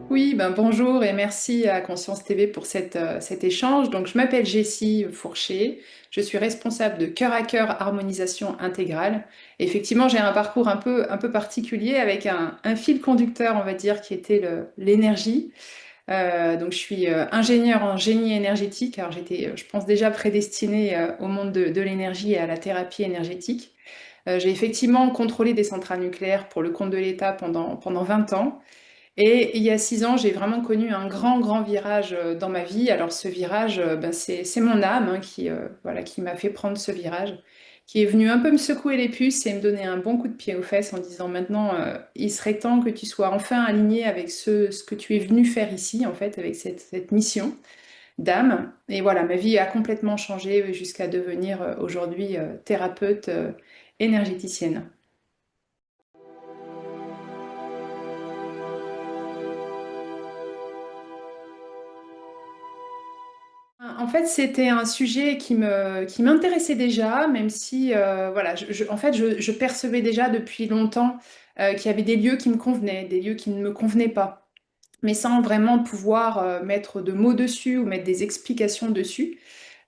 Oui, ben bonjour et merci à Conscience TV pour cet échange. Donc, je m'appelle Jessie Fourché, je suis responsable de Cœur à Cœur Harmonisation Intégrale. Effectivement, j'ai un parcours un peu particulier avec un fil conducteur, on va dire, qui était l'énergie. Donc, je suis ingénieure en génie énergétique. Alors, j'étais, je pense, déjà prédestinée au monde de l'énergie et à la thérapie énergétique. J'ai effectivement contrôlé des centrales nucléaires pour le compte de l'État pendant 20 ans. Et il y a 6 ans, j'ai vraiment connu un grand virage dans ma vie. Alors ce virage, ben, c'est mon âme hein, voilà, qui m'a fait prendre ce virage, qui est venu un peu me secouer les puces et me donner un bon coup de pied aux fesses en disant maintenant, il serait temps que tu sois enfin aligné avec ce que tu es venu faire ici, en fait, avec cette mission d'âme. Et voilà, ma vie a complètement changé jusqu'à devenir aujourd'hui thérapeute énergéticienne. En fait, c'était un sujet qui m'intéressait déjà, même si, voilà, en fait, je percevais déjà depuis longtemps qu'il y avait des lieux qui me convenaient, des lieux qui ne me convenaient pas, mais sans vraiment pouvoir mettre de mots dessus ou mettre des explications dessus.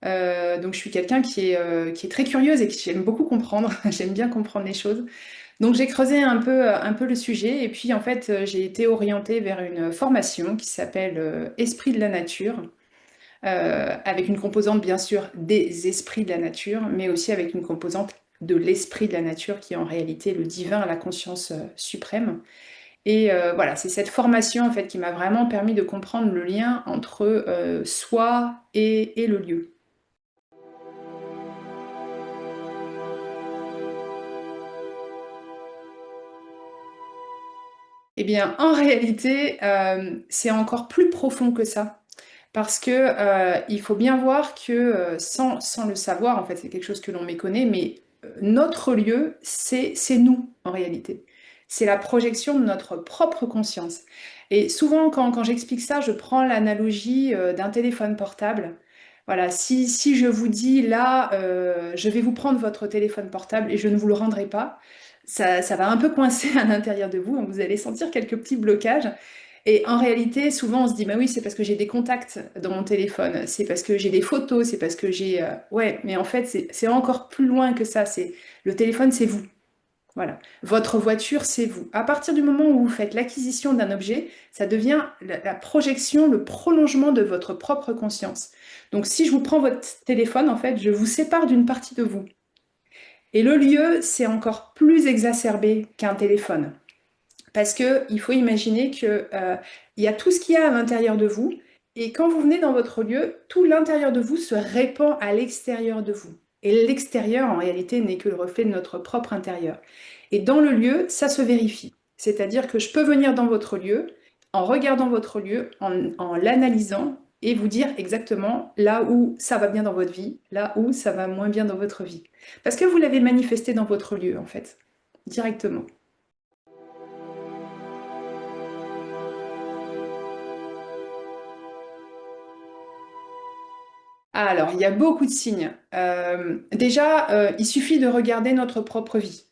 Donc, je suis quelqu'un qui est très curieuse et qui j'aime beaucoup comprendre. J'aime bien comprendre les choses. Donc, j'ai creusé un peu le sujet et puis, en fait, j'ai été orientée vers une formation qui s'appelle Esprit de la nature avec une composante bien sûr des esprits de la nature, mais aussi avec une composante de l'esprit de la nature qui est en réalité le divin, la conscience suprême. Et voilà, c'est cette formation en fait qui m'a vraiment permis de comprendre le lien entre soi et le lieu. Eh bien, en réalité, c'est encore plus profond que ça. Parce que il faut bien voir que sans le savoir, en fait, c'est quelque chose que l'on méconnaît, mais notre lieu, c'est nous, en réalité. C'est la projection de notre propre conscience. Et souvent, quand j'explique ça, je prends l'analogie d'un téléphone portable. Voilà, si je vous dis là, je vais vous prendre votre téléphone portable et je ne vous le rendrai pas, ça va un peu coincer à l'intérieur de vous, hein. Vous allez sentir quelques petits blocages. Et en réalité, souvent on se dit, bah oui, c'est parce que j'ai des contacts dans mon téléphone, c'est parce que j'ai des photos, c'est parce que j'ai... Ouais, mais en fait, c'est encore plus loin que ça. Le téléphone, c'est vous. Voilà. Votre voiture, c'est vous. À partir du moment où vous faites l'acquisition d'un objet, ça devient la projection, le prolongement de votre propre conscience. Donc si je vous prends votre téléphone, en fait, je vous sépare d'une partie de vous. Et le lieu, c'est encore plus exacerbé qu'un téléphone. Parce que il faut imaginer que il y a tout ce qu'il y a à l'intérieur de vous, et quand vous venez dans votre lieu, tout l'intérieur de vous se répand à l'extérieur de vous. Et l'extérieur, en réalité, n'est que le reflet de notre propre intérieur. Et dans le lieu, ça se vérifie. C'est-à-dire que je peux venir dans votre lieu, en regardant votre lieu, en l'analysant, et vous dire exactement là où ça va bien dans votre vie, là où ça va moins bien dans votre vie. Parce que vous l'avez manifesté dans votre lieu, en fait, directement. Alors, il y a beaucoup de signes. Déjà, il suffit de regarder notre propre vie.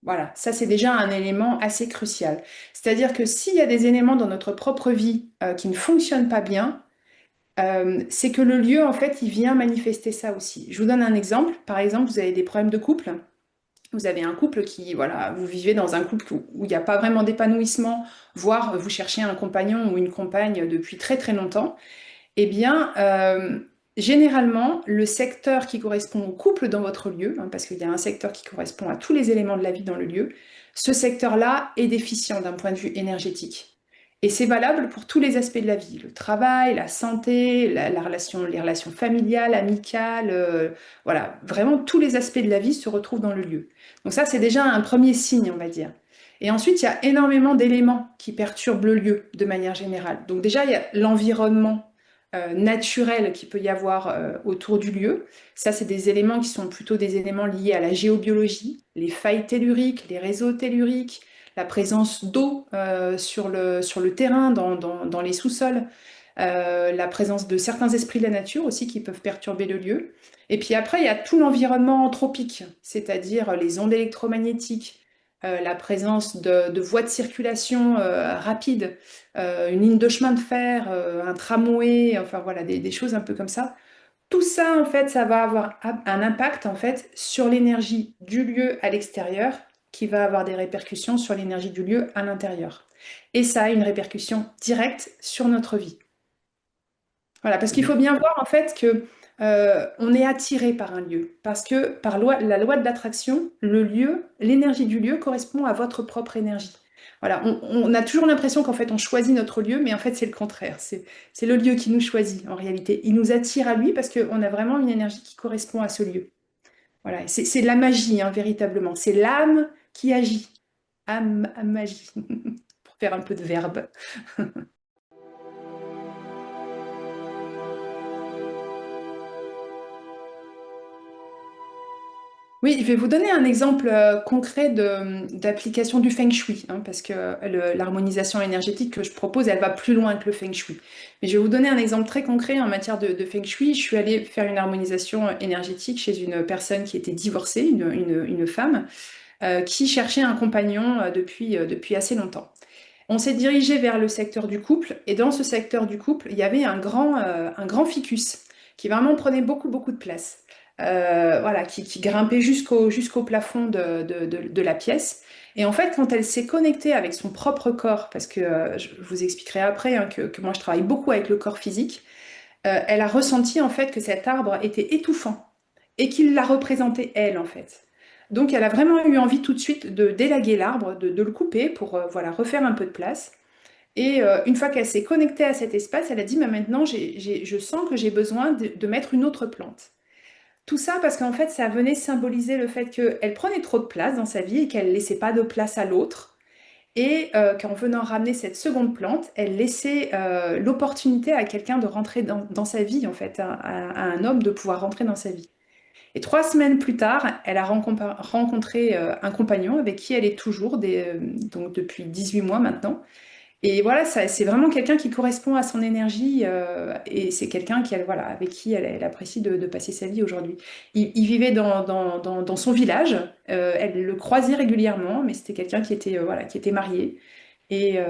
Voilà, ça c'est déjà un élément assez crucial. C'est-à-dire que s'il y a des éléments dans notre propre vie qui ne fonctionnent pas bien, c'est que le lieu, en fait, il vient manifester ça aussi. Je vous donne un exemple. Par exemple, vous avez des problèmes de couple. Vous avez un couple qui, voilà, vous vivez dans un couple où il n'y a pas vraiment d'épanouissement, voire vous cherchez un compagnon ou une compagne depuis très longtemps. Eh bien, généralement, le secteur qui correspond au couple dans votre lieu, hein, parce qu'il y a un secteur qui correspond à tous les éléments de la vie dans le lieu, ce secteur-là est déficient d'un point de vue énergétique. Et c'est valable pour tous les aspects de la vie, le travail, la santé, la relation, les relations familiales, amicales, voilà, vraiment tous les aspects de la vie se retrouvent dans le lieu. Donc ça, c'est déjà un premier signe, on va dire. Et ensuite, il y a énormément d'éléments qui perturbent le lieu de manière générale. Donc déjà, il y a l'environnement naturel qu'il peut y avoir autour du lieu. Ça, c'est des éléments qui sont plutôt des éléments liés à la géobiologie, les failles telluriques, les réseaux telluriques, la présence d'eau sur le terrain, dans les sous-sols, la présence de certains esprits de la nature aussi qui peuvent perturber le lieu. Et puis après, il y a tout l'environnement anthropique, c'est-à-dire les ondes électromagnétiques, la présence de voies de circulation rapides, une ligne de chemin de fer, un tramway, enfin voilà, des choses un peu comme ça. Tout ça, en fait, ça va avoir un impact, en fait, sur l'énergie du lieu à l'extérieur, qui va avoir des répercussions sur l'énergie du lieu à l'intérieur. Et ça a une répercussion directe sur notre vie. Voilà, parce qu'il faut bien voir, en fait, que on est attiré par un lieu. Parce que par la loi de l'attraction, le lieu, l'énergie du lieu correspond à votre propre énergie. Voilà, on a toujours l'impression qu'en fait on choisit notre lieu, mais en fait c'est le contraire. C'est le lieu qui nous choisit en réalité. Il nous attire à lui parce qu'on a vraiment une énergie qui correspond à ce lieu. Voilà, et c'est de la magie, hein, véritablement. C'est l'âme qui agit. Âme, magie, pour faire un peu de verbe. Oui, je vais vous donner un exemple concret d'application du Feng Shui, hein, parce que l'harmonisation énergétique que je propose, elle va plus loin que le Feng Shui. Mais je vais vous donner un exemple très concret en matière de Feng Shui. Je suis allée faire une harmonisation énergétique chez une personne qui était divorcée, une femme, qui cherchait un compagnon depuis assez longtemps. On s'est dirigé vers le secteur du couple, et dans ce secteur du couple, il y avait un grand ficus qui vraiment prenait beaucoup, beaucoup de place. Voilà, qui grimpait jusqu'au plafond de la pièce. Et en fait, quand elle s'est connectée avec son propre corps, parce que je vous expliquerai après hein, que moi je travaille beaucoup avec le corps physique, elle a ressenti en fait que cet arbre était étouffant et qu'il la représentait elle en fait. Donc elle a vraiment eu envie tout de suite de délaguer l'arbre, de le couper pour voilà, refaire un peu de place. Et une fois qu'elle s'est connectée à cet espace, elle a dit, mais maintenant je sens que j'ai besoin de mettre une autre plante. Tout ça parce qu'en fait, ça venait symboliser le fait qu'elle prenait trop de place dans sa vie et qu'elle ne laissait pas de place à l'autre. Et qu'en venant ramener cette seconde plante, elle laissait l'opportunité à quelqu'un de rentrer dans sa vie, en fait, à un homme de pouvoir rentrer dans sa vie. Et 3 semaines plus tard, elle a rencontré un compagnon avec qui elle est toujours, donc depuis 18 mois maintenant. Et voilà, c'est vraiment quelqu'un qui correspond à son énergie et c'est quelqu'un voilà, avec qui elle apprécie de passer sa vie aujourd'hui. Il vivait dans son village, elle le croisait régulièrement, mais c'était quelqu'un qui était, voilà, qui était marié et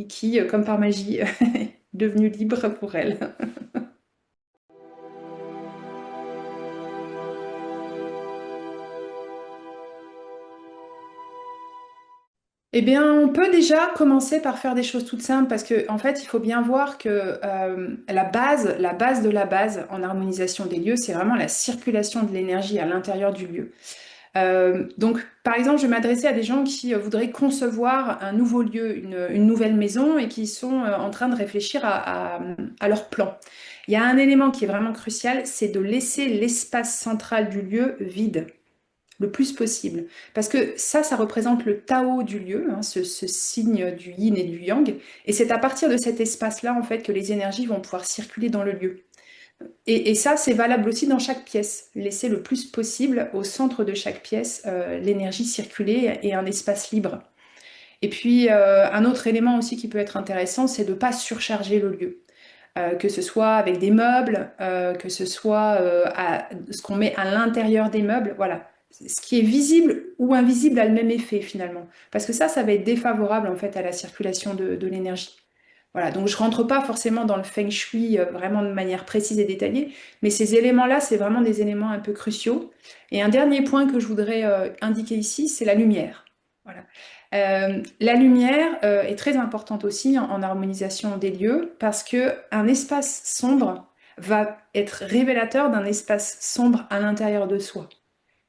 qui, comme par magie, est devenu libre pour elle. Eh bien, on peut déjà commencer par faire des choses toutes simples parce que, en fait, il faut bien voir que la base de la base en harmonisation des lieux, c'est vraiment la circulation de l'énergie à l'intérieur du lieu. Donc, par exemple, je vais m'adresser à des gens qui voudraient concevoir un nouveau lieu, une nouvelle maison et qui sont en train de réfléchir à leur plan. Il y a un élément qui est vraiment crucial, c'est de laisser l'espace central du lieu vide le plus possible. Parce que ça représente le Tao du lieu, hein, ce signe du yin et du yang. Et c'est à partir de cet espace-là, en fait, que les énergies vont pouvoir circuler dans le lieu. Et ça, c'est valable aussi dans chaque pièce. Laisser le plus possible au centre de chaque pièce l'énergie circuler et un espace libre. Et puis, un autre élément aussi qui peut être intéressant, c'est de ne pas surcharger le lieu. Que ce soit avec des meubles, que ce soit ce qu'on met à l'intérieur des meubles, voilà. Ce qui est visible ou invisible a le même effet finalement. Parce que ça va être défavorable en fait à la circulation de l'énergie. Voilà, donc je rentre pas forcément dans le feng shui vraiment de manière précise et détaillée, mais ces éléments-là, c'est vraiment des éléments un peu cruciaux. Et un dernier point que je voudrais indiquer ici, c'est la lumière. Voilà. La lumière est très importante aussi en harmonisation des lieux parce que un espace sombre va être révélateur d'un espace sombre à l'intérieur de soi,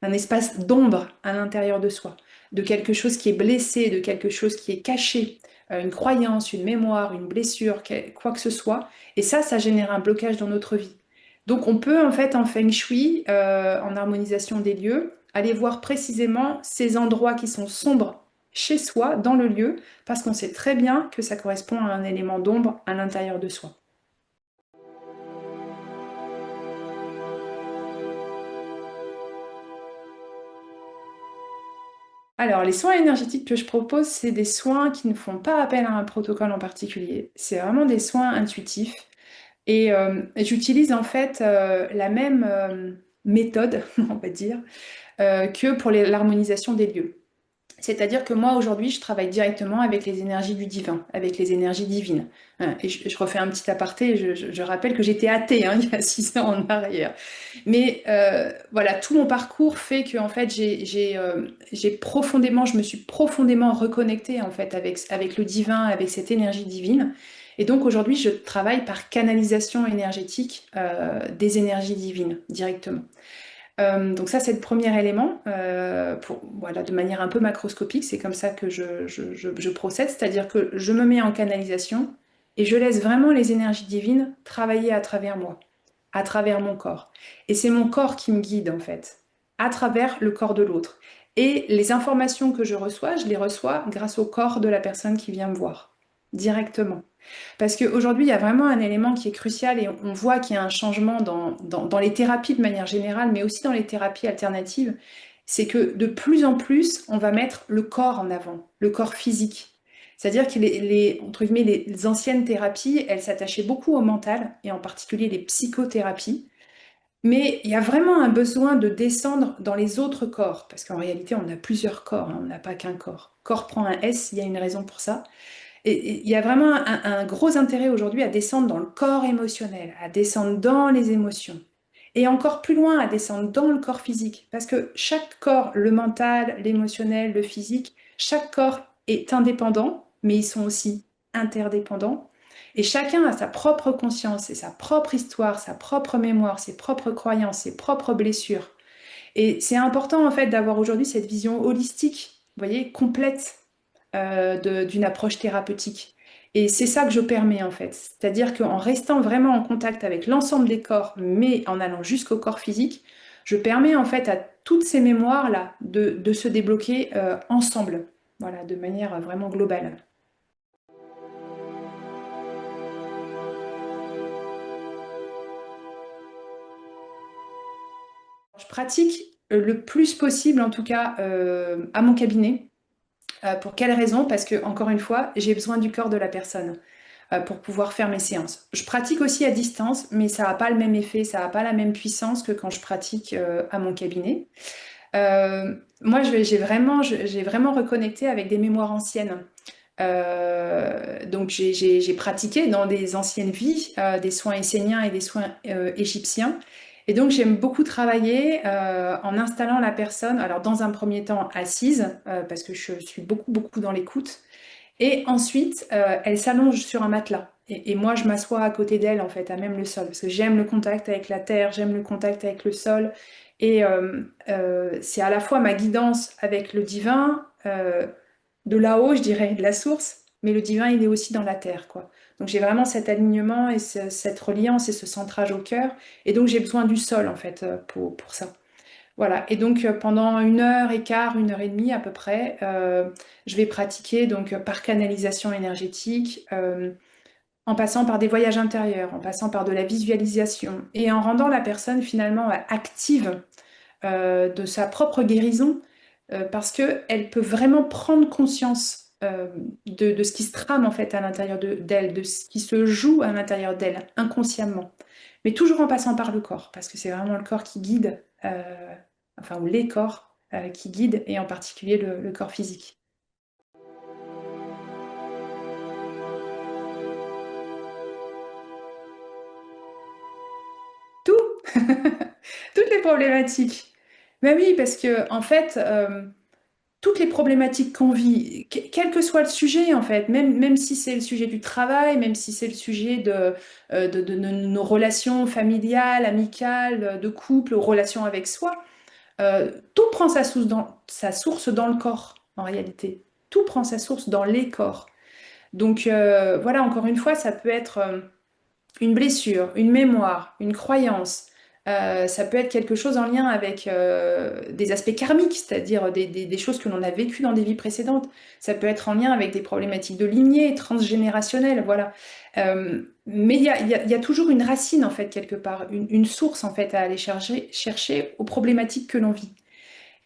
d'un espace d'ombre à l'intérieur de soi, de quelque chose qui est blessé, de quelque chose qui est caché, une croyance, une mémoire, une blessure, quoi que ce soit. Et ça génère un blocage dans notre vie. Donc on peut en fait en feng shui, en harmonisation des lieux, aller voir précisément ces endroits qui sont sombres chez soi, dans le lieu, parce qu'on sait très bien que ça correspond à un élément d'ombre à l'intérieur de soi. Alors, les soins énergétiques que je propose, c'est des soins qui ne font pas appel à un protocole en particulier. C'est vraiment des soins intuitifs. Et j'utilise en fait la même méthode, on va dire, que pour l'harmonisation des lieux. C'est-à-dire que moi, aujourd'hui, je travaille directement avec les énergies du divin, avec les énergies divines. Hein, et je refais un petit aparté, je rappelle que j'étais athée, hein, il y a 6 ans en arrière. Mais voilà, tout mon parcours fait que en fait, j'ai profondément, je me suis profondément reconnectée en fait avec le divin, avec cette énergie divine. Et donc aujourd'hui, je travaille par canalisation énergétique des énergies divines directement. Donc ça, c'est le premier élément, voilà, de manière un peu macroscopique, c'est comme ça que je procède, c'est-à-dire que je me mets en canalisation et je laisse vraiment les énergies divines travailler à travers moi, à travers mon corps. Et c'est mon corps qui me guide, en fait, à travers le corps de l'autre. Et les informations que je les reçois grâce au corps de la personne qui vient me voir, directement. Parce qu'aujourd'hui, il y a vraiment un élément qui est crucial et on voit qu'il y a un changement dans les thérapies de manière générale, mais aussi dans les thérapies alternatives. C'est que de plus en plus, on va mettre le corps en avant, le corps physique. C'est-à-dire que entre guillemets, les anciennes thérapies, elles s'attachaient beaucoup au mental, et en particulier les psychothérapies. Mais il y a vraiment un besoin de descendre dans les autres corps, parce qu'en réalité, on a plusieurs corps, hein, on n'a pas qu'un corps. Corps prend un S, il y a une raison pour ça. Et il y a vraiment un gros intérêt aujourd'hui à descendre dans le corps émotionnel, à descendre dans les émotions. Et encore plus loin, à descendre dans le corps physique. Parce que chaque corps, le mental, l'émotionnel, le physique, chaque corps est indépendant, mais ils sont aussi interdépendants. Et chacun a sa propre conscience et sa propre histoire, sa propre mémoire, ses propres croyances, ses propres blessures. Et c'est important en fait d'avoir aujourd'hui cette vision holistique, vous voyez, complète d'une approche thérapeutique. Et c'est ça que je permets en fait. C'est-à-dire qu'en restant vraiment en contact avec l'ensemble des corps, mais en allant jusqu'au corps physique, je permets en fait à toutes ces mémoires-là de se débloquer ensemble, voilà, de manière vraiment globale. Je pratique le plus possible, en tout cas, à mon cabinet. Pour quelle raison? Parce que, encore une fois, j'ai besoin du corps de la personne pour pouvoir faire mes séances. Je pratique aussi à distance, mais ça n'a pas le même effet, ça n'a pas la même puissance que quand je pratique à mon cabinet. Moi, j'ai vraiment reconnecté avec des mémoires anciennes. Donc, j'ai pratiqué dans des anciennes vies des soins esséniens et des soins égyptiens. Et donc, j'aime beaucoup travailler en installant la personne, alors dans un premier temps assise, parce que je suis beaucoup, beaucoup dans l'écoute. Et ensuite, elle s'allonge sur un matelas. Et moi, je m'assois à côté d'elle, en fait, à même le sol, parce que j'aime le contact avec la terre, j'aime le contact avec le sol. Et c'est à la fois ma guidance avec le divin, de là-haut, je dirais, de la source, mais le divin, il est aussi dans la terre, quoi. Donc j'ai vraiment cet alignement et cette reliance et ce centrage au cœur. Et donc j'ai besoin du sol, en fait, pour ça. Voilà, et donc pendant 1 heure et quart, 1 heure et demie à peu près, je vais pratiquer donc par canalisation énergétique, en passant par des voyages intérieurs, en passant par de la visualisation et en rendant la personne finalement active de sa propre guérison, parce qu'elle peut vraiment prendre conscience de ce qui se trame en fait à l'intérieur d'elle, de ce qui se joue à l'intérieur d'elle inconsciemment, mais toujours en passant par le corps, parce que c'est vraiment le corps qui guide, enfin ou les corps qui guident, et en particulier le corps physique. Tout, toutes les problématiques. Ben oui, parce que en fait, toutes les problématiques qu'on vit, quel que soit le sujet en fait, même si c'est le sujet du travail, même si c'est le sujet de nos relations familiales, amicales, de couple, relations avec soi, tout prend sa source dans le corps en réalité. Tout prend sa source dans les corps. Donc voilà, encore une fois, ça peut être une blessure, une mémoire, une croyance. Ça peut être quelque chose en lien avec des aspects karmiques, c'est-à-dire des choses que l'on a vécues dans des vies précédentes. Ça peut être en lien avec des problématiques de lignée, transgénérationnelles, voilà. Mais il y a toujours une racine, en fait, quelque part, une source, en fait, à aller chercher aux problématiques que l'on vit.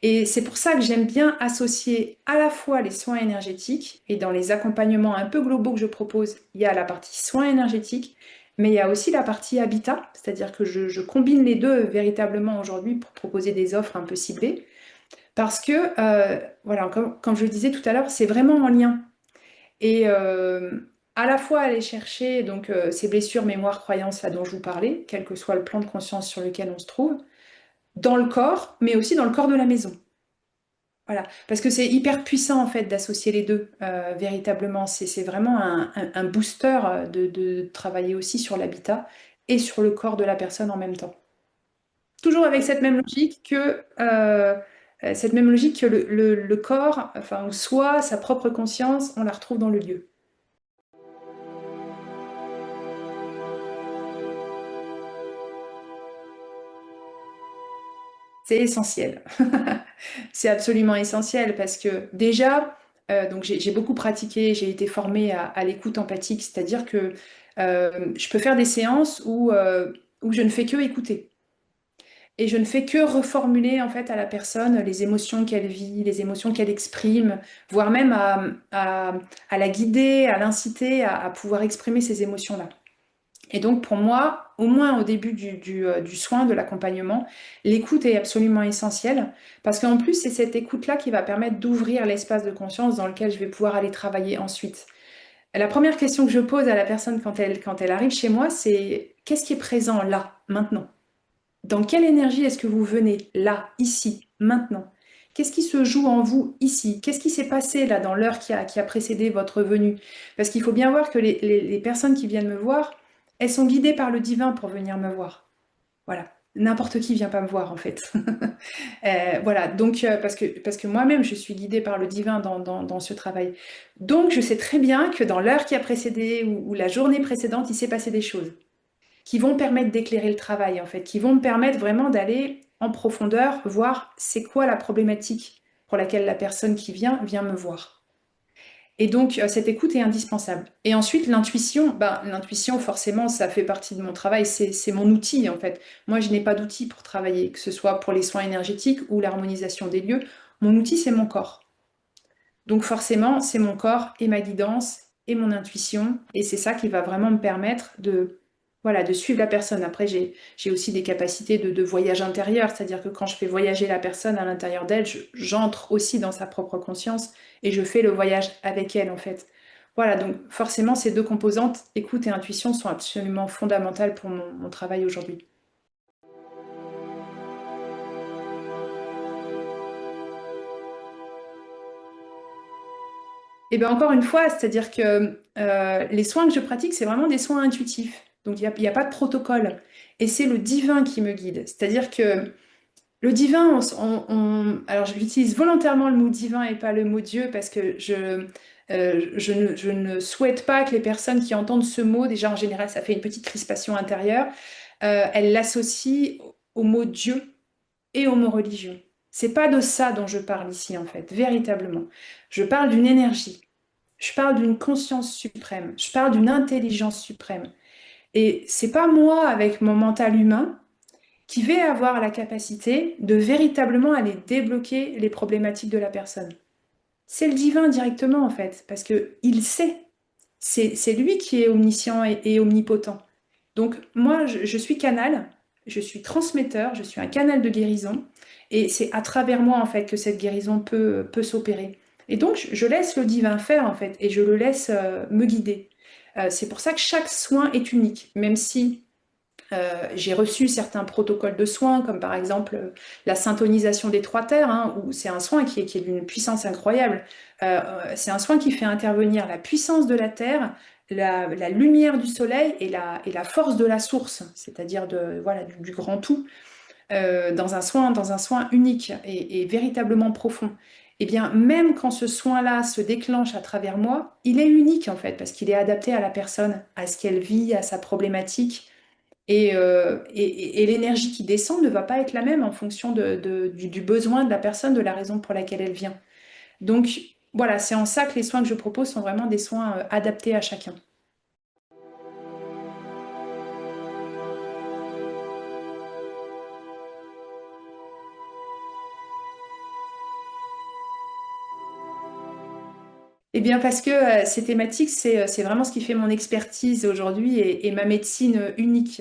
Et c'est pour ça que j'aime bien associer à la fois les soins énergétiques, et dans les accompagnements un peu globaux que je propose, il y a la partie soins énergétiques, mais il y a aussi la partie habitat, c'est-à-dire que je combine les deux véritablement aujourd'hui pour proposer des offres un peu ciblées. Parce que, voilà, comme je le disais tout à l'heure, c'est vraiment en lien. Et à la fois aller chercher donc, ces blessures, mémoires, croyances là dont je vous parlais, quel que soit le plan de conscience sur lequel on se trouve, dans le corps, mais aussi dans le corps de la maison. Voilà, parce que c'est hyper puissant en fait d'associer les deux, véritablement. C'est vraiment un booster de travailler aussi sur l'habitat et sur le corps de la personne en même temps. Toujours avec cette même logique que le corps, enfin, ou soi, sa propre conscience, on la retrouve dans le lieu. C'est essentiel. C'est absolument essentiel parce que déjà, donc j'ai beaucoup pratiqué, j'ai été formée à l'écoute empathique, c'est-à-dire que je peux faire des séances où je ne fais que écouter. Et je ne fais que reformuler en fait à la personne les émotions qu'elle vit, les émotions qu'elle exprime, voire même à la guider, à l'inciter à pouvoir exprimer ces émotions-là. Et donc pour moi, au moins au début du soin, de l'accompagnement, l'écoute est absolument essentielle parce qu'en plus c'est cette écoute-là qui va permettre d'ouvrir l'espace de conscience dans lequel je vais pouvoir aller travailler ensuite. La première question que je pose à la personne quand elle arrive chez moi, c'est qu'est-ce qui est présent là, maintenant? Dans quelle énergie est-ce que vous venez là, ici, maintenant? Qu'est-ce qui se joue en vous ici? Qu'est-ce qui s'est passé là dans l'heure qui a précédé votre venue? Parce qu'il faut bien voir que les personnes qui viennent me voir, elles sont guidées par le divin pour venir me voir. Voilà. N'importe qui vient pas me voir en fait. Voilà, donc parce que moi-même je suis guidée par le divin dans ce travail. Donc je sais très bien que dans l'heure qui a précédé ou la journée précédente, il s'est passé des choses qui vont permettre d'éclairer le travail, en fait, qui vont me permettre vraiment d'aller en profondeur, voir c'est quoi la problématique pour laquelle la personne qui vient me voir. Et donc, cette écoute est indispensable. Et ensuite, l'intuition, l'intuition, forcément, ça fait partie de mon travail, c'est mon outil, en fait. Moi, je n'ai pas d'outil pour travailler, que ce soit pour les soins énergétiques ou l'harmonisation des lieux. Mon outil, c'est mon corps. Donc, forcément, c'est mon corps et ma guidance et mon intuition. Et c'est ça qui va vraiment me permettre voilà, de suivre la personne. Après, j'ai aussi des capacités de voyage intérieur, c'est-à-dire que quand je fais voyager la personne à l'intérieur d'elle, j'entre aussi dans sa propre conscience et je fais le voyage avec elle, en fait. Voilà, donc forcément, ces deux composantes, écoute et intuition, sont absolument fondamentales pour mon travail aujourd'hui. Et bien encore une fois, c'est-à-dire que les soins que je pratique, c'est vraiment des soins intuitifs. Donc il y a pas de protocole. Et c'est le divin qui me guide. C'est-à-dire que le divin, alors j'utilise volontairement le mot divin et pas le mot Dieu parce que je ne souhaite pas que les personnes qui entendent ce mot, déjà en général, ça fait une petite crispation intérieure, elles l'associent au mot Dieu et au mot religion. C'est pas de ça dont je parle ici en fait, véritablement. Je parle d'une énergie. Je parle d'une conscience suprême, je parle d'une intelligence suprême. Et c'est pas moi, avec mon mental humain, qui vais avoir la capacité de véritablement aller débloquer les problématiques de la personne. C'est le divin directement, en fait, parce que il sait. C'est lui qui est omniscient et omnipotent. Donc, moi, je suis canal, je suis transmetteur, je suis un canal de guérison, et c'est à travers moi, en fait, que cette guérison peut s'opérer. Et donc, je laisse le divin faire, en fait, et je le laisse me guider. C'est pour ça que chaque soin est unique, même si j'ai reçu certains protocoles de soins, comme par exemple la syntonisation des trois terres, hein, où c'est un soin qui est d'une puissance incroyable. C'est un soin qui fait intervenir la puissance de la terre, la lumière du soleil et la force de la source, c'est-à-dire voilà, du grand tout, dans un soin unique et véritablement profond. Eh bien, même quand ce soin-là se déclenche à travers moi, il est unique en fait, parce qu'il est adapté à la personne, à ce qu'elle vit, à sa problématique. Et l'énergie qui descend ne va pas être la même en fonction du besoin de la personne, de la raison pour laquelle elle vient. Donc voilà, c'est en ça que les soins que je propose sont vraiment des soins adaptés à chacun. Eh bien parce que ces thématiques, c'est vraiment ce qui fait mon expertise aujourd'hui et ma médecine unique.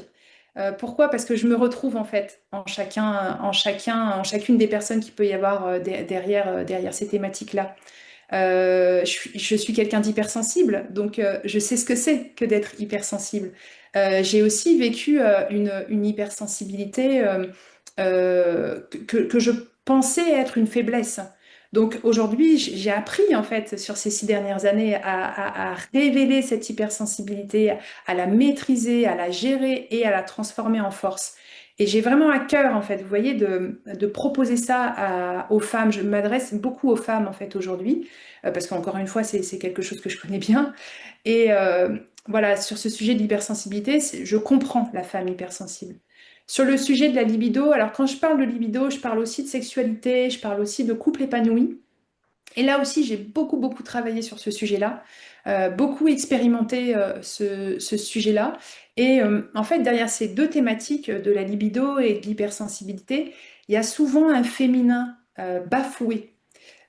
Pourquoi? Parce que je me retrouve en fait en chacune des personnes qui peut y avoir derrière ces thématiques-là. Je suis quelqu'un d'hypersensible, donc je sais ce que c'est que d'être hypersensible. J'ai aussi vécu une hypersensibilité que je pensais être une faiblesse. Donc aujourd'hui, j'ai appris en fait sur ces 6 dernières années à révéler cette hypersensibilité, à la maîtriser, à la gérer et à la transformer en force. Et j'ai vraiment à cœur, en fait, vous voyez, de proposer ça aux femmes. Je m'adresse beaucoup aux femmes, en fait, aujourd'hui, parce qu'encore une fois, c'est quelque chose que je connais bien. Et voilà, sur ce sujet de l'hypersensibilité, je comprends la femme hypersensible. Sur le sujet de la libido, alors quand je parle de libido, je parle aussi de sexualité, je parle aussi de couple épanoui. Et là aussi, j'ai beaucoup, beaucoup travaillé sur ce sujet-là, beaucoup expérimenté ce sujet-là. Et en fait, derrière ces deux thématiques de la libido et de l'hypersensibilité, il y a souvent un féminin bafoué,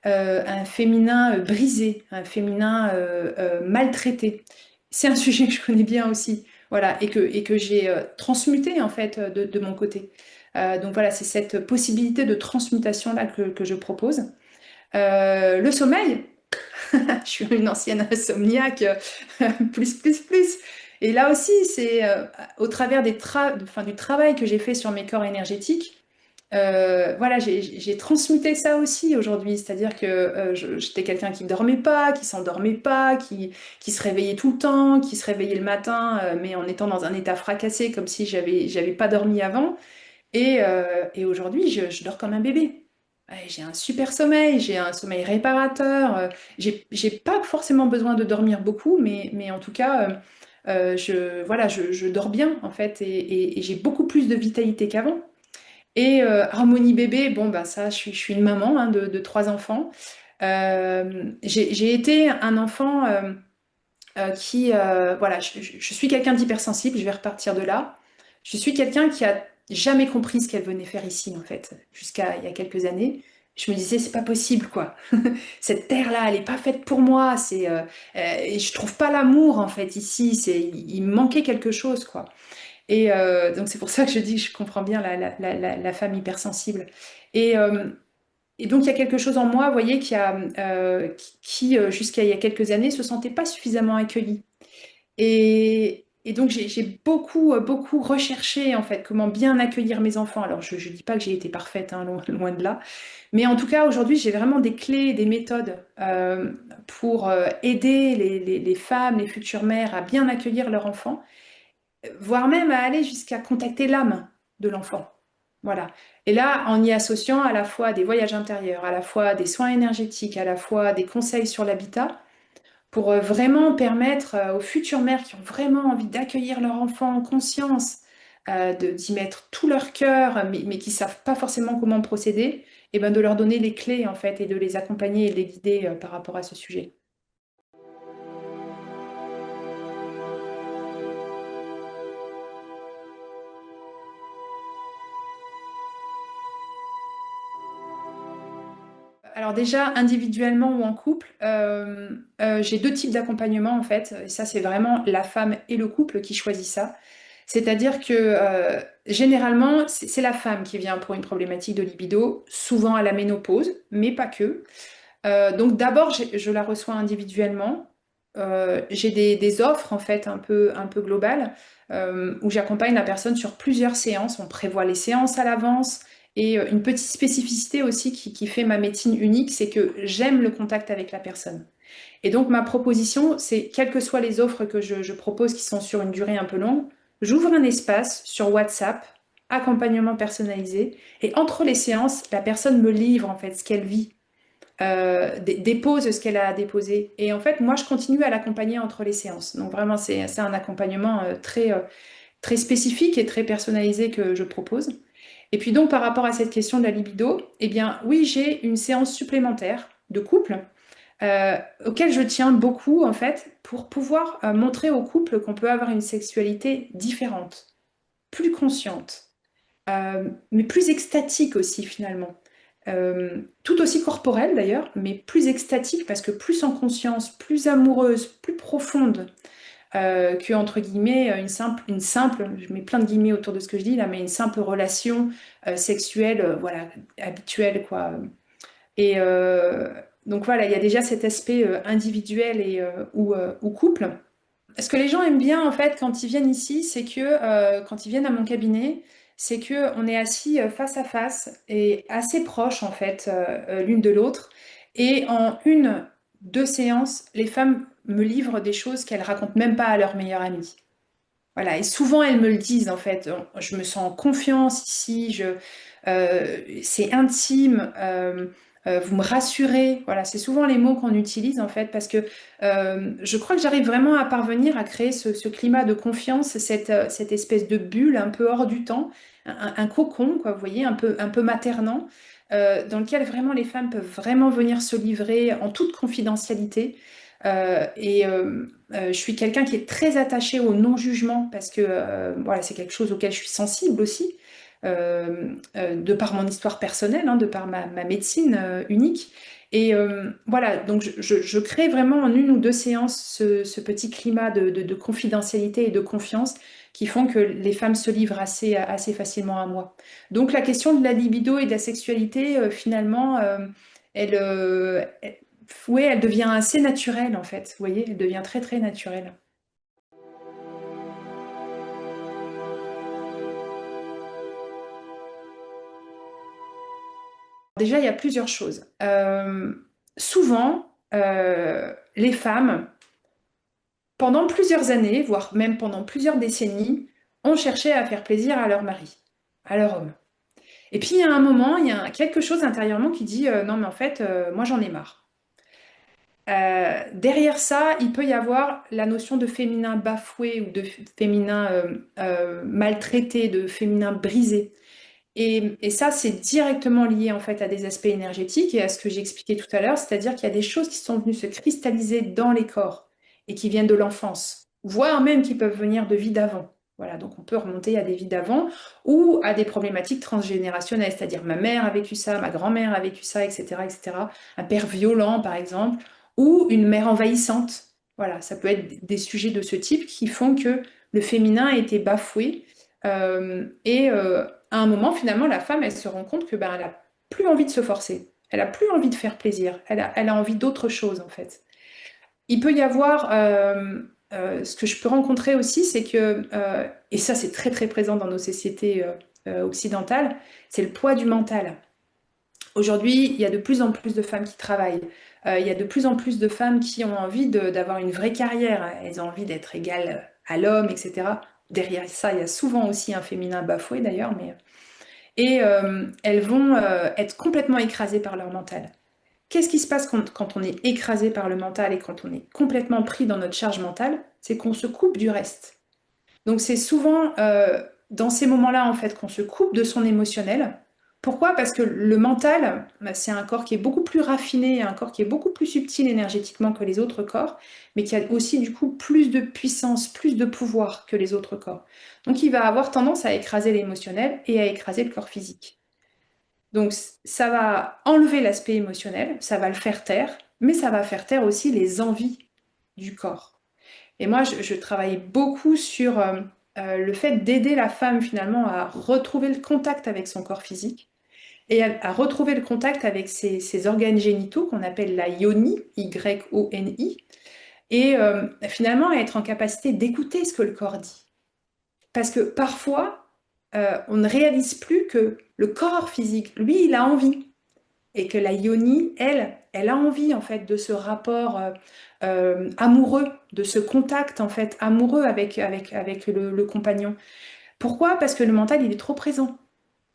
un féminin brisé, un féminin maltraité. C'est un sujet que je connais bien aussi, voilà, et que j'ai transmuté en fait de mon côté. Donc voilà, c'est cette possibilité de transmutation-là que je propose. Le sommeil, je suis une ancienne insomniaque, plus, plus, plus. Et là aussi, c'est au travers du travail que j'ai fait sur mes corps énergétiques, voilà, j'ai transmuté ça aussi aujourd'hui. C'est-à-dire que j'étais quelqu'un qui ne dormait pas, qui s'endormait pas, qui se réveillait tout le temps, qui se réveillait le matin, mais en étant dans un état fracassé, comme si j'avais pas dormi avant. Et aujourd'hui, je dors comme un bébé. Ouais, j'ai un super sommeil, j'ai un sommeil réparateur. J'ai pas forcément besoin de dormir beaucoup, mais en tout cas, voilà, je dors bien en fait, et j'ai beaucoup plus de vitalité qu'avant. Et harmonie bébé, bon, bah ça, je suis une maman hein, de 3 enfants. J'ai été un enfant voilà, je suis quelqu'un d'hypersensible, je vais repartir de là. Je suis quelqu'un qui a jamais compris ce qu'elle venait faire ici, en fait, jusqu'à il y a quelques années. Je me disais, c'est pas possible, quoi. Cette terre-là, elle est pas faite pour moi. Et je trouve pas l'amour, en fait, ici. Il me manquait quelque chose, quoi. Et donc, c'est pour ça que je dis que je comprends bien la femme hypersensible. Et, euh, et donc, il y a quelque chose en moi, vous voyez, qui jusqu'à il y a quelques années, se sentait pas suffisamment accueilli. Et donc, j'ai beaucoup, beaucoup recherché, en fait, comment bien accueillir mes enfants. Alors, je ne dis pas que j'ai été parfaite, hein, loin de là. Mais en tout cas, aujourd'hui, j'ai vraiment des clés, des méthodes pour aider les femmes, les futures mères à bien accueillir leur enfant, voire même à aller jusqu'à contacter l'âme de l'enfant. Voilà. Et là, en y associant à la fois des voyages intérieurs, à la fois des soins énergétiques, à la fois des conseils sur l'habitat, pour vraiment permettre aux futures mères qui ont vraiment envie d'accueillir leur enfant en conscience, d'y mettre tout leur cœur, mais qui ne savent pas forcément comment procéder, et ben de leur donner les clés en fait et de les accompagner et de les guider par rapport à ce sujet. Alors déjà, individuellement ou en couple, j'ai deux types d'accompagnement en fait. Et ça, c'est vraiment la femme et le couple qui choisissent ça. C'est-à-dire que généralement, c'est la femme qui vient pour une problématique de libido, souvent à la ménopause, mais pas que. Donc d'abord, je la reçois individuellement. J'ai des offres en fait un peu globales où j'accompagne la personne sur plusieurs séances. On prévoit les séances à l'avance. Et une petite spécificité aussi qui fait ma médecine unique, c'est que j'aime le contact avec la personne. Et donc ma proposition, c'est quelles que soient les offres que je propose qui sont sur une durée un peu longue, j'ouvre un espace sur WhatsApp, accompagnement personnalisé, et entre les séances, la personne me livre en fait ce qu'elle vit, dépose ce qu'elle a à déposer. Et en fait, moi, je continue à l'accompagner entre les séances. Donc vraiment, c'est un accompagnement très spécifique et très personnalisé que je propose. Et puis donc, par rapport à cette question de la libido, eh bien, oui, j'ai une séance supplémentaire de couple auquel je tiens beaucoup, en fait, pour pouvoir montrer au couple qu'on peut avoir une sexualité différente, plus consciente, mais plus extatique aussi, finalement. Tout aussi corporelle d'ailleurs, mais plus extatique parce que plus en conscience, plus amoureuse, plus profonde, que, entre guillemets, je mets plein de guillemets autour de ce que je dis là, mais une simple relation sexuelle, voilà, habituelle, quoi. Et donc voilà, il y a déjà cet aspect individuel ou couple. Ce que les gens aiment bien en fait quand ils viennent ici, c'est que quand ils viennent à mon cabinet, c'est que on est assis face à face et assez proches en fait l'une de l'autre. Et en une, deux séances, les femmes me livrent des choses qu'elles racontent même pas à leur meilleure amie. Voilà, et souvent elles me le disent en fait. Je me sens en confiance ici, c'est intime, vous me rassurez. Voilà, c'est souvent les mots qu'on utilise en fait parce que je crois que j'arrive vraiment à parvenir à créer ce climat de confiance, cette espèce de bulle un peu hors du temps, un cocon, quoi, vous voyez, un peu maternant, dans lequel vraiment les femmes peuvent vraiment venir se livrer en toute confidentialité. Je suis quelqu'un qui est très attaché au non-jugement parce que voilà, c'est quelque chose auquel je suis sensible aussi, de par mon histoire personnelle, hein, de par ma médecine unique. Et voilà, donc je crée vraiment en une ou deux séances ce petit climat de confidentialité et de confiance qui font que les femmes se livrent assez facilement à moi. Donc la question de la libido et de la sexualité, finalement, elle, ouais, elle devient assez naturelle en fait. Vous voyez, elle devient très très naturelle. Déjà, il y a plusieurs choses. Souvent, les femmes, pendant plusieurs années, voire même pendant plusieurs décennies, ont cherché à faire plaisir à leur mari, à leur homme. Et puis, il y a un moment, il y a quelque chose intérieurement qui dit non, mais en fait, moi, j'en ai marre. Derrière ça, il peut y avoir la notion de féminin bafoué ou de féminin maltraité, de féminin brisé. Et ça, c'est directement lié en fait à des aspects énergétiques et à ce que j'expliquais tout à l'heure, c'est-à-dire qu'il y a des choses qui sont venues se cristalliser dans les corps et qui viennent de l'enfance, voire même qui peuvent venir de vies d'avant. Voilà, donc on peut remonter à des vies d'avant ou à des problématiques transgénérationnelles, c'est-à-dire ma mère a vécu ça, ma grand-mère a vécu ça, etc., etc. Un père violent, par exemple, ou une mère envahissante. Voilà, ça peut être des sujets de ce type qui font que le féminin a été bafoué à un moment, finalement, la femme, elle se rend compte que ben, elle a plus envie de se forcer. Elle a plus envie de faire plaisir. Elle a envie d'autre chose, en fait. Il peut y avoir, ce que je peux rencontrer aussi, c'est que, et ça c'est très très présent dans nos sociétés occidentales, c'est le poids du mental. Aujourd'hui, il y a de plus en plus de femmes qui travaillent. Il y a de plus en plus de femmes qui ont envie d'avoir une vraie carrière. Elles ont envie d'être égales à l'homme, etc. Derrière ça, il y a souvent aussi un féminin bafoué d'ailleurs, mais et elles vont être complètement écrasées par leur mental. Qu'est-ce qui se passe quand on est écrasé par le mental et quand on est complètement pris dans notre charge mentale? C'est qu'on se coupe du reste. Donc c'est souvent dans ces moments-là en fait qu'on se coupe de son émotionnel. Pourquoi? Parce que le mental, bah, c'est un corps qui est beaucoup plus raffiné, un corps qui est beaucoup plus subtil énergétiquement que les autres corps, mais qui a aussi du coup plus de puissance, plus de pouvoir que les autres corps. Donc il va avoir tendance à écraser l'émotionnel et à écraser le corps physique. Donc ça va enlever l'aspect émotionnel, ça va le faire taire, mais ça va faire taire aussi les envies du corps. Et moi, je travaille beaucoup sur le fait d'aider la femme finalement à retrouver le contact avec son corps physique et à retrouver le contact avec ses organes génitaux qu'on appelle la yoni, Y-O-N-I, et finalement à être en capacité d'écouter ce que le corps dit. Parce que parfois, on ne réalise plus que le corps physique, lui, il a envie. Et que la yoni, elle a envie en fait de ce rapport amoureux, de ce contact en fait amoureux avec le compagnon. Pourquoi? Parce que le mental, il est trop présent.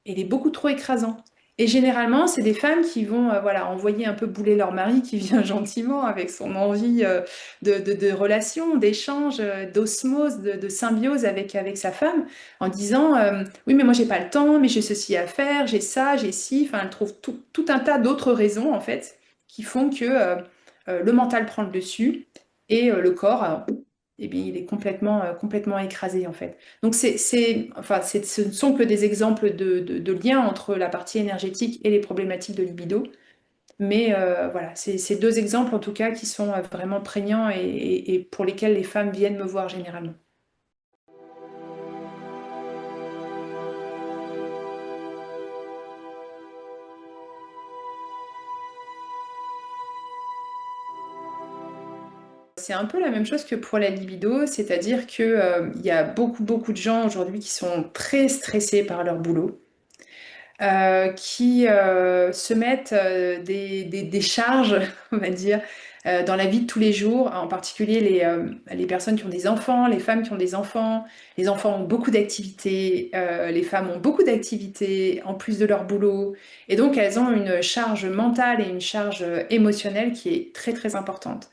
Il est beaucoup trop écrasant. Et généralement, c'est des femmes qui vont voilà, envoyer un peu bouler leur mari qui vient gentiment avec son envie de relation, d'échange, d'osmose, de symbiose avec sa femme, en disant oui, mais moi j'ai pas le temps, mais j'ai ceci à faire, j'ai ça, j'ai ci. Enfin, elle trouve tout un tas d'autres raisons en fait qui font que le mental prend le dessus et le corps, eh bien, il est complètement écrasé en fait. Donc enfin, ce ne sont que des exemples de liens entre la partie énergétique et les problématiques de libido. Mais voilà, c'est ces deux exemples en tout cas qui sont vraiment prégnants et pour lesquels les femmes viennent me voir généralement. C'est un peu la même chose que pour la libido, c'est-à-dire que, il y a beaucoup de gens aujourd'hui qui sont très stressés par leur boulot, qui se mettent des charges, on va dire, dans la vie de tous les jours, en particulier les personnes qui ont des enfants, les femmes qui ont des enfants. Les enfants ont beaucoup d'activités, les femmes ont beaucoup d'activités en plus de leur boulot, et donc elles ont une charge mentale et une charge émotionnelle qui est très importante.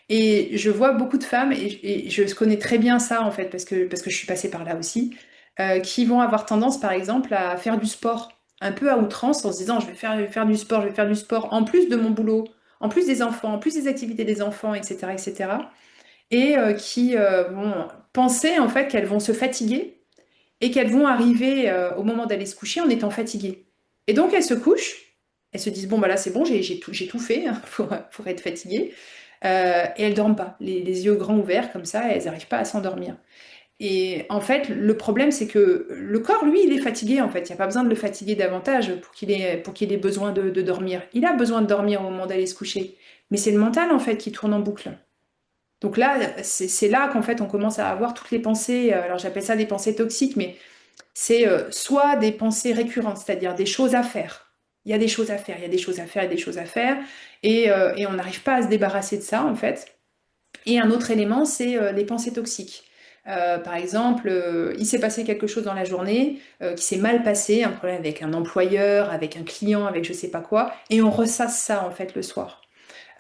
Et je vois beaucoup de femmes, et je connais très bien ça en fait, parce que je suis passée par là aussi, qui vont avoir tendance par exemple à faire du sport un peu à outrance en se disant je vais faire du sport, je vais faire du sport en plus de mon boulot, en plus des enfants, en plus des activités des enfants, etc. etc. Et qui vont penser en fait qu'elles vont se fatiguer et qu'elles vont arriver au moment d'aller se coucher en étant fatiguées. Et donc elles se couchent, elles se disent bon bah là c'est bon, j'ai tout fait hein, pour être fatiguée. Et elles dorment pas, les yeux grands ouverts comme ça, elles n'arrivent pas à s'endormir. Et en fait, le problème, c'est que le corps, lui, il est fatigué, en fait. Il n'y a pas besoin de le fatiguer davantage pour qu'il ait besoin de dormir. Il a besoin de dormir au moment d'aller se coucher. Mais c'est le mental, en fait, qui tourne en boucle. Donc là, c'est là qu'en fait, on commence à avoir toutes les pensées. Alors j'appelle ça des pensées toxiques, mais c'est soit des pensées récurrentes, c'est-à-dire des choses à faire. Il y a des choses à faire, il y a des choses à faire, il y a des choses à faire. Et on n'arrive pas à se débarrasser de ça, en fait. Et un autre élément, c'est les pensées toxiques. Par exemple, il s'est passé quelque chose dans la journée qui s'est mal passé, un problème avec un employeur, avec un client, avec je sais pas quoi, et on ressasse ça en fait le soir.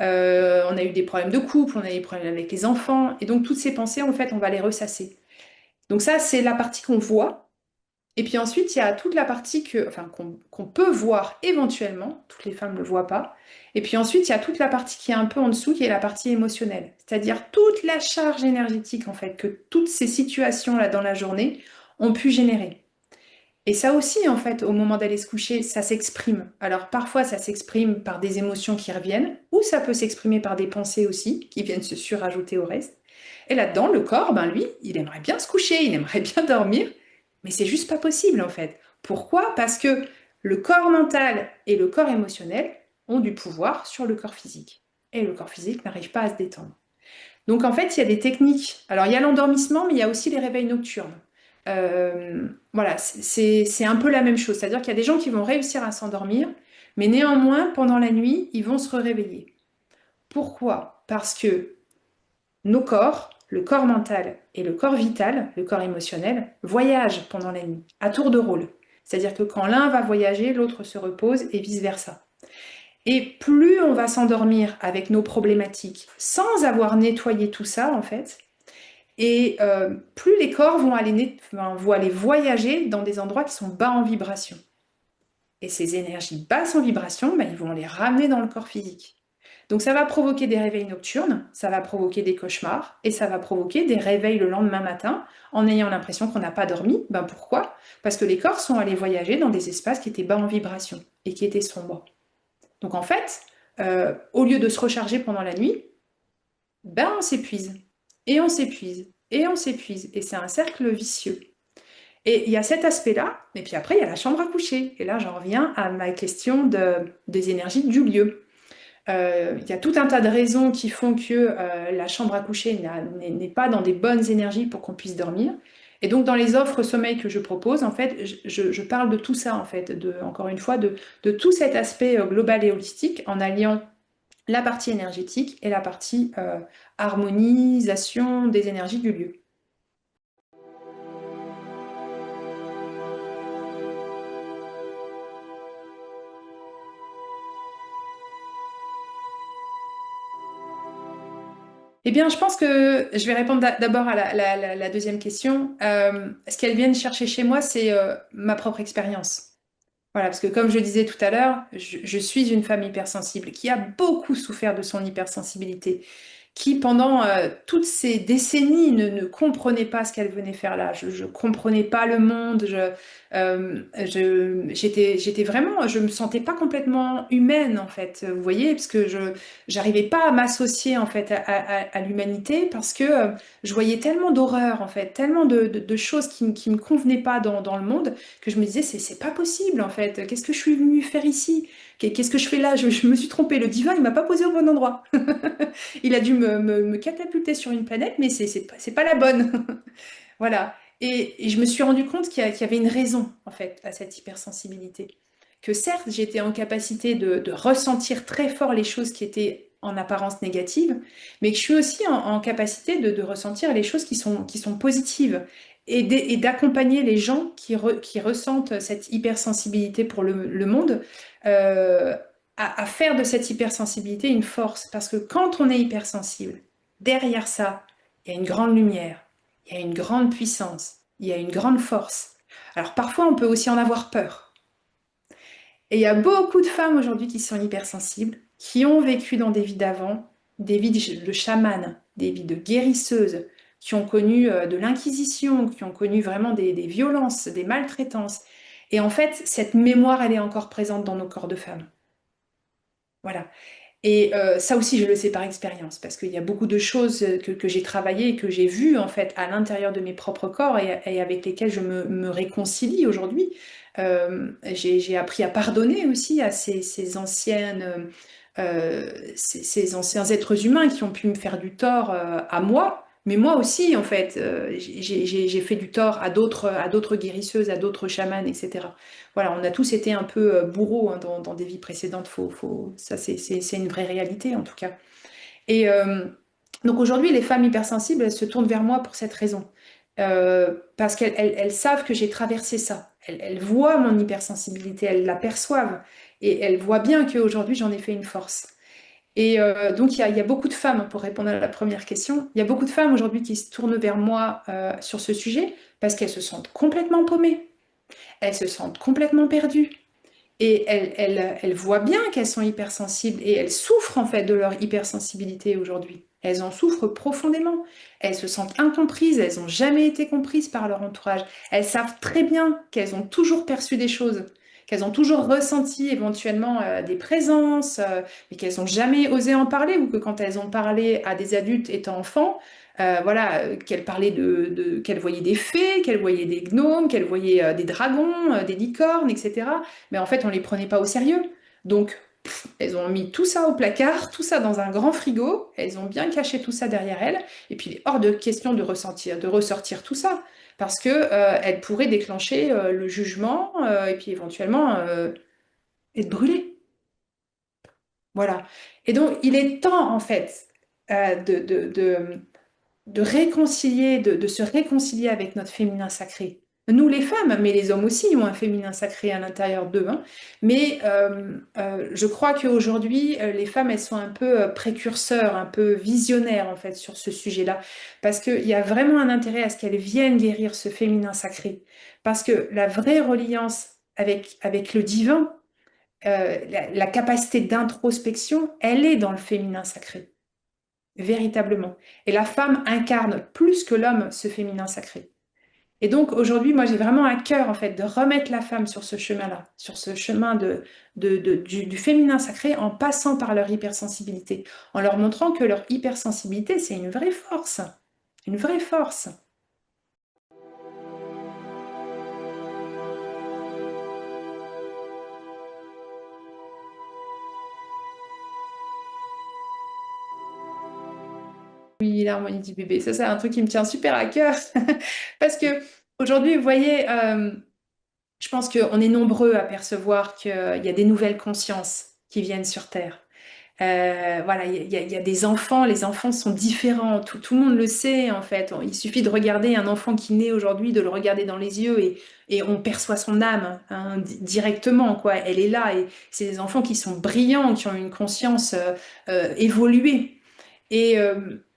On a eu des problèmes de couple, on a eu des problèmes avec les enfants, et donc toutes ces pensées, en fait, on va les ressasser. Donc ça, c'est la partie qu'on voit. Et puis ensuite, il y a toute la partie enfin, qu'on peut voir éventuellement, toutes les femmes ne le voient pas. Et puis ensuite, il y a toute la partie qui est un peu en dessous, qui est la partie émotionnelle. C'est-à-dire toute la charge énergétique, en fait, que toutes ces situations-là dans la journée ont pu générer. Et ça aussi, en fait, au moment d'aller se coucher, ça s'exprime. Alors parfois, ça s'exprime par des émotions qui reviennent, ou ça peut s'exprimer par des pensées aussi, qui viennent se surajouter au reste. Et là-dedans, le corps, ben lui, il aimerait bien se coucher, il aimerait bien dormir, mais c'est juste pas possible en fait. Pourquoi? Parce que le corps mental et le corps émotionnel ont du pouvoir sur le corps physique. Et le corps physique n'arrive pas à se détendre. Donc en fait, il y a des techniques. Alors il y a l'endormissement, mais il y a aussi les réveils nocturnes. Voilà, c'est un peu la même chose. C'est-à-dire qu'il y a des gens qui vont réussir à s'endormir, mais néanmoins, pendant la nuit, ils vont se réveiller. Pourquoi? Parce que nos corps, le corps mental et le corps vital, le corps émotionnel, voyagent pendant la nuit, à tour de rôle. C'est-à-dire que quand l'un va voyager, l'autre se repose et vice-versa. Et plus on va s'endormir avec nos problématiques sans avoir nettoyé tout ça, en fait, et plus les corps vont aller voyager dans des endroits qui sont bas en vibration. Et ces énergies basses en vibration, ben, ils vont les ramener dans le corps physique. Donc ça va provoquer des réveils nocturnes, ça va provoquer des cauchemars, et ça va provoquer des réveils le lendemain matin en ayant l'impression qu'on n'a pas dormi. Ben pourquoi? Parce que les corps sont allés voyager dans des espaces qui étaient bas en vibration et qui étaient sombres. Donc en fait, au lieu de se recharger pendant la nuit, ben on s'épuise, et on s'épuise, et on s'épuise, et c'est un cercle vicieux. Et il y a cet aspect-là, et puis après il y a la chambre à coucher. Et là j'en reviens à ma question des énergies du lieu. Il y a tout un tas de raisons qui font que la chambre à coucher n'est pas dans des bonnes énergies pour qu'on puisse dormir. Et donc dans les offres sommeil que je propose, en fait, je parle de tout ça, en fait, encore une fois, de tout cet aspect global et holistique en alliant la partie énergétique et la partie harmonisation des énergies du lieu. Eh bien, je pense que je vais répondre d'abord à la deuxième question. Ce qu'elles viennent chercher chez moi, c'est ma propre expérience. Voilà, parce que comme je disais tout à l'heure, je suis une femme hypersensible qui a beaucoup souffert de son hypersensibilité, qui pendant toutes ces décennies ne comprenait pas ce qu'elle venait faire là. Je comprenais pas le monde. J'étais vraiment, je me sentais pas complètement humaine en fait. Vous voyez, parce que j'arrivais pas à m'associer en fait à l'humanité parce que je voyais tellement d'horreurs en fait, tellement de choses qui me convenaient pas dans le monde que je me disais c'est pas possible en fait. Qu'est-ce que je suis venue faire ici? Qu'est-ce que je fais là? Je me suis trompée. Le divin, il m'a pas posé au bon endroit. Il a dû me catapulter sur une planète, mais c'est pas la bonne. Voilà. Et je me suis rendu compte qu'il y avait une raison, en fait, à cette hypersensibilité. Que certes, j'étais en capacité de ressentir très fort les choses qui étaient en apparence négatives, mais que je suis aussi en capacité de ressentir les choses qui sont positives et d'accompagner les gens qui ressentent cette hypersensibilité pour le monde euh, à faire de cette hypersensibilité une force. Parce que quand on est hypersensible, derrière ça, il y a une grande lumière, il y a une grande puissance, il y a une grande force. Alors parfois, on peut aussi en avoir peur. Et il y a beaucoup de femmes aujourd'hui qui sont hypersensibles, qui ont vécu dans des vies d'avant, des vies de chamanes, des vies de guérisseuses, qui ont connu de l'inquisition, qui ont connu vraiment des violences, des maltraitances. Et en fait, cette mémoire, elle est encore présente dans nos corps de femmes. Voilà. Et ça aussi, je le sais par expérience, parce qu'il y a beaucoup de choses que j'ai travaillées et que j'ai vues en fait à l'intérieur de mes propres corps et avec lesquelles je me réconcilie aujourd'hui. J'ai appris à pardonner aussi à ces anciens êtres humains qui ont pu me faire du tort à moi. Mais moi aussi, en fait, j'ai fait du tort à d'autres guérisseuses, à d'autres chamanes, etc. Voilà, on a tous été un peu bourreaux hein, dans des vies précédentes. Ça, c'est une vraie réalité en tout cas. Et donc aujourd'hui, les femmes hypersensibles, elles se tournent vers moi pour cette raison. Parce qu'elles savent que j'ai traversé ça. Elles voient mon hypersensibilité, elles l'aperçoivent. Et elles voient bien qu'aujourd'hui, j'en ai fait une force. Et donc, il y a beaucoup de femmes, pour répondre à la première question, il y a beaucoup de femmes aujourd'hui qui se tournent vers moi sur ce sujet parce qu'elles se sentent complètement paumées. Elles se sentent complètement perdues. Et elles voient bien qu'elles sont hypersensibles et elles souffrent en fait de leur hypersensibilité aujourd'hui. Elles en souffrent profondément. Elles se sentent incomprises, elles n'ont jamais été comprises par leur entourage. Elles savent très bien qu'elles ont toujours perçu des choses, qu'elles ont toujours ressenti éventuellement des présences, mais qu'elles n'ont jamais osé en parler ou que quand elles ont parlé à des adultes étant enfants, voilà, qu'elles parlaient qu'elles voyaient des fées, qu'elles voyaient des gnomes, qu'elles voyaient des dragons, des licornes, etc. Mais en fait, on les prenait pas au sérieux. Donc, elles ont mis tout ça au placard, tout ça dans un grand frigo, elles ont bien caché tout ça derrière elles, et puis il est hors de question de ressortir tout ça, parce que elles pourraient déclencher le jugement, et puis éventuellement être brûlées. Voilà. Et donc, il est temps, en fait, de réconcilier, de se réconcilier avec notre féminin sacré. Nous, les femmes, mais les hommes aussi ont un féminin sacré à l'intérieur d'eux. Hein. Mais je crois qu'aujourd'hui, les femmes, elles sont un peu précurseurs, un peu visionnaires, en fait, sur ce sujet-là. Parce qu'il y a vraiment un intérêt à ce qu'elles viennent guérir ce féminin sacré. Parce que la vraie reliance avec le divin, la capacité d'introspection, elle est dans le féminin sacré. Véritablement. Et la femme incarne plus que l'homme ce féminin sacré. Et donc aujourd'hui, moi j'ai vraiment à cœur en fait de remettre la femme sur ce chemin-là, sur ce chemin du féminin sacré en passant par leur hypersensibilité, en leur montrant que leur hypersensibilité c'est une vraie force, une vraie force. Oui, l'harmonie du bébé, ça c'est un truc qui me tient super à cœur parce que aujourd'hui, vous voyez, je pense qu'on est nombreux à percevoir qu'il y a des nouvelles consciences qui viennent sur Terre. Voilà, il y a des enfants, les enfants sont différents, tout le monde le sait en fait. Il suffit de regarder un enfant qui naît aujourd'hui, de le regarder dans les yeux et on perçoit son âme hein, directement, quoi. Elle est là et c'est des enfants qui sont brillants, qui ont une conscience évoluée.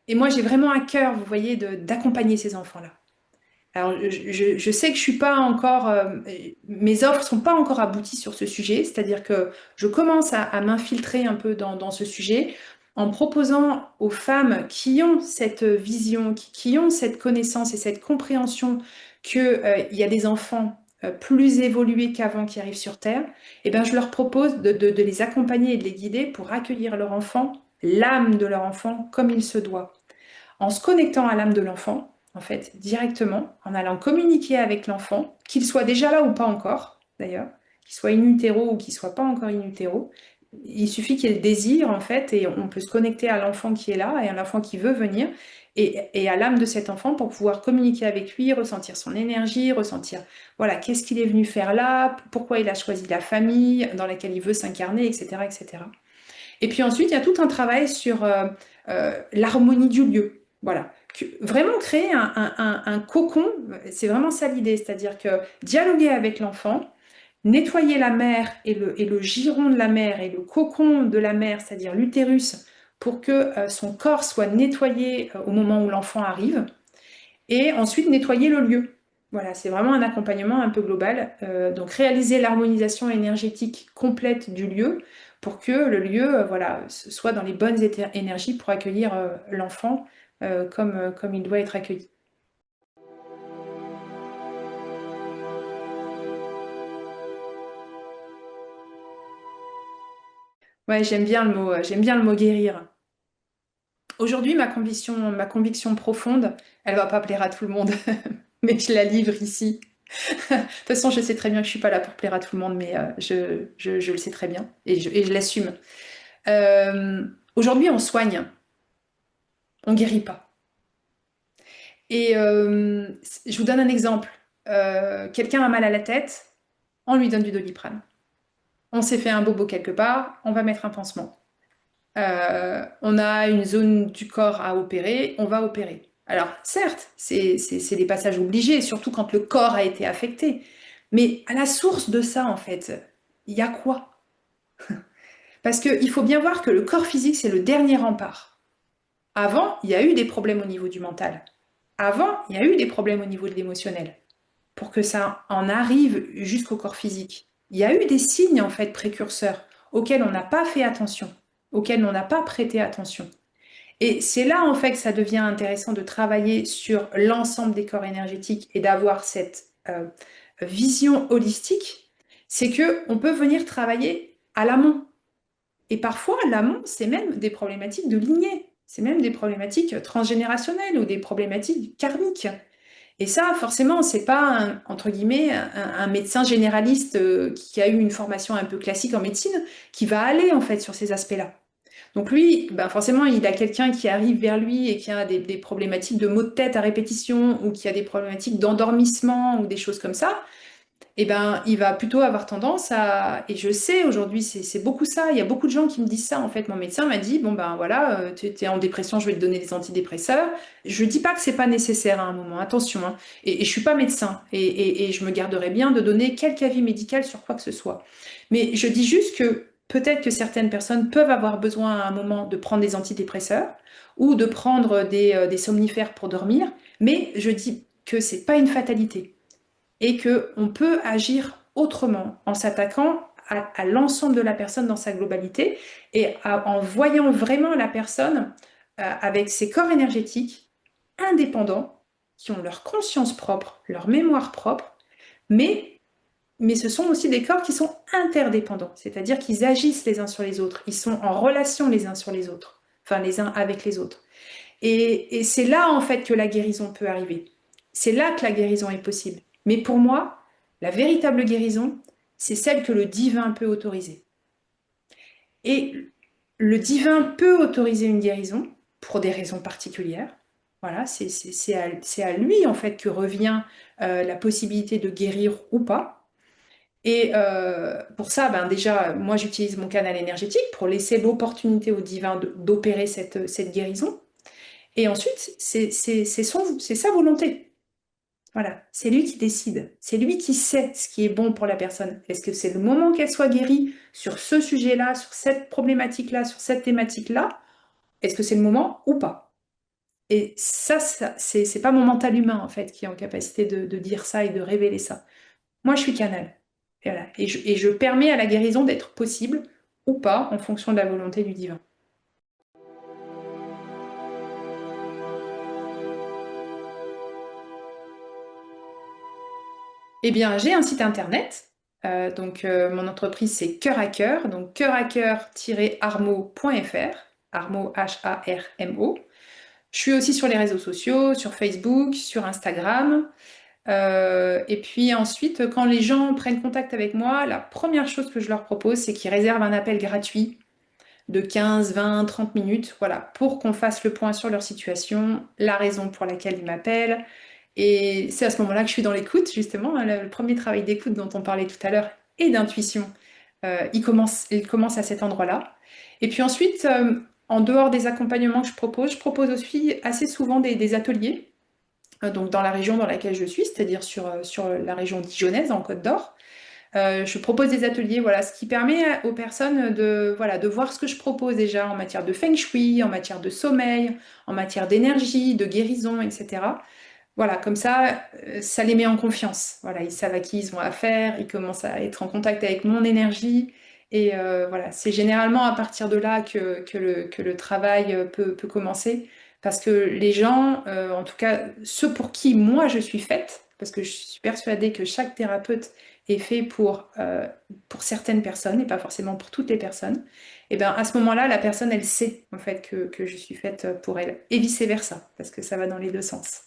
Et moi, j'ai vraiment à cœur, vous voyez, d'accompagner ces enfants-là. Alors, je sais que je suis pas encore, mes offres sont pas encore abouties sur ce sujet, c'est-à-dire que je commence à m'infiltrer un peu dans ce sujet. en proposant aux femmes qui ont cette vision, qui ont cette connaissance et cette compréhension qu'il y a des enfants plus évolués qu'avant qui arrivent sur Terre, eh ben, je leur propose de les accompagner et de les guider pour accueillir leur enfant, l'âme de leur enfant, comme il se doit. En se connectant à l'âme de l'enfant, en fait, directement, en allant communiquer avec l'enfant, qu'il soit déjà là ou pas encore, d'ailleurs, qu'il soit in utero ou qu'il soit pas encore in utero, il suffit qu'il y ait le désir, en fait, et on peut se connecter à l'enfant qui est là et à l'enfant qui veut venir, et à l'âme de cet enfant pour pouvoir communiquer avec lui, ressentir son énergie, ressentir, voilà, qu'est-ce qu'il est venu faire là, pourquoi il a choisi la famille dans laquelle il veut s'incarner, etc., etc. Et puis ensuite, il y a tout un travail sur l'harmonie du lieu. Voilà. Vraiment créer un cocon, c'est vraiment ça l'idée, c'est-à-dire que dialoguer avec l'enfant, nettoyer la mère et le giron de la mère et le cocon de la mère, c'est-à-dire l'utérus, pour que son corps soit nettoyé au moment où l'enfant arrive, et ensuite nettoyer le lieu. Voilà, c'est vraiment un accompagnement un peu global. Donc réaliser l'harmonisation énergétique complète du lieu pour que le lieu voilà, soit dans les bonnes énergies pour accueillir l'enfant comme il doit être accueilli. Ouais, j'aime bien le mot guérir. Aujourd'hui, ma conviction profonde, elle va pas plaire à tout le monde, mais je la livre ici. De toute façon, je sais très bien que je suis pas là pour plaire à tout le monde, mais je le sais très bien et je l'assume. Aujourd'hui, on soigne, on guérit pas. Et je vous donne un exemple. Quelqu'un a mal à la tête, on lui donne du Doliprane. On s'est fait un bobo quelque part, on va mettre un pansement. On a une zone du corps à opérer, on va opérer. Alors, certes, c'est des passages obligés, surtout quand le corps a été affecté. Mais à la source de ça, en fait, il y a quoi? Parce qu'il faut bien voir que le corps physique, c'est le dernier rempart. Avant, il y a eu des problèmes au niveau du mental. Avant, il y a eu des problèmes au niveau de l'émotionnel. Pour que ça en arrive jusqu'au corps physique, il y a eu des signes en fait précurseurs auxquels on n'a pas fait attention, auxquels on n'a pas prêté attention. Et c'est là en fait que ça devient intéressant de travailler sur l'ensemble des corps énergétiques et d'avoir cette vision holistique. C'est que on peut venir travailler à l'amont. Et parfois, l'amont, c'est même des problématiques de lignée. C'est même des problématiques transgénérationnelles ou des problématiques karmiques. Et ça, forcément, c'est pas, entre guillemets, un médecin généraliste qui a eu une formation un peu classique en médecine qui va aller, en fait, sur ces aspects-là. Donc lui, ben forcément, il a quelqu'un qui arrive vers lui et qui a des problématiques de maux de tête à répétition ou qui a des problématiques d'endormissement ou des choses comme ça. Eh ben, il va plutôt avoir tendance à, et je sais aujourd'hui, c'est beaucoup ça, il y a beaucoup de gens qui me disent ça, en fait, mon médecin m'a dit, bon ben voilà, tu es en dépression, je vais te donner des antidépresseurs. Je dis pas que c'est pas nécessaire à un moment, attention, hein. Et je suis pas médecin, et je me garderai bien de donner quelque avis médical sur quoi que ce soit. Mais je dis juste que peut-être que certaines personnes peuvent avoir besoin à un moment de prendre des antidépresseurs ou de prendre des somnifères pour dormir, mais je dis que c'est pas une fatalité et qu'on peut agir autrement en s'attaquant à l'ensemble de la personne dans sa globalité et en voyant vraiment la personne avec ses corps énergétiques indépendants, qui ont leur conscience propre, leur mémoire propre, mais ce sont aussi des corps qui sont interdépendants, c'est-à-dire qu'ils agissent les uns sur les autres, ils sont en relation les uns sur les autres, enfin les uns avec les autres. Et c'est là, en fait, que la guérison peut arriver. C'est là que la guérison est possible. Mais pour moi, la véritable guérison, c'est celle que le divin peut autoriser. Et le divin peut autoriser une guérison pour des raisons particulières. Voilà, c'est à lui, en fait, que revient la possibilité de guérir ou pas. Et pour ça, ben déjà, moi, j'utilise mon canal énergétique pour laisser l'opportunité au divin d'opérer cette guérison. Et ensuite, c'est sa volonté. Voilà, c'est lui qui décide. C'est lui qui sait ce qui est bon pour la personne. Est-ce que c'est le moment qu'elle soit guérie sur ce sujet-là, sur cette problématique-là, sur cette thématique-là? Est-ce que c'est le moment ou pas? Et ça c'est pas mon mental humain, en fait, qui est en capacité de dire ça et de révéler ça. Moi, je suis canal. Et voilà. Et je permets à la guérison d'être possible ou pas en fonction de la volonté du divin. Eh bien, j'ai un site internet. Mon entreprise, c'est Cœur à Cœur. Donc, cœur à cœur-armo.fr. Armo, Harmo. Je suis aussi sur les réseaux sociaux, sur Facebook, sur Instagram. Et puis ensuite, quand les gens prennent contact avec moi, la première chose que je leur propose, c'est qu'ils réservent un appel gratuit de 15, 20, 30 minutes, voilà, pour qu'on fasse le point sur leur situation, la raison pour laquelle ils m'appellent. Et c'est à ce moment-là que je suis dans l'écoute, justement, hein, le premier travail d'écoute dont on parlait tout à l'heure et d'intuition, il commence à cet endroit-là. Et puis ensuite, en dehors des accompagnements que je propose aussi assez souvent des ateliers, donc dans la région dans laquelle je suis, c'est-à-dire sur la région dijonnaise, en Côte d'Or. Je propose des ateliers, voilà, ce qui permet aux personnes voilà, de voir ce que je propose déjà en matière de feng shui, en matière de sommeil, en matière d'énergie, de guérison, etc. Voilà, comme ça les met en confiance. Voilà, ils savent à qui ils ont affaire, ils commencent à être en contact avec mon énergie. Et voilà, c'est généralement à partir de là que le travail peut commencer. Parce que les gens, en tout cas ceux pour qui moi je suis faite, parce que je suis persuadée que chaque thérapeute est fait pour certaines personnes et pas forcément pour toutes les personnes, et bien à ce moment-là, la personne, elle sait en fait que je suis faite pour elle. Et vice-versa, parce que ça va dans les deux sens.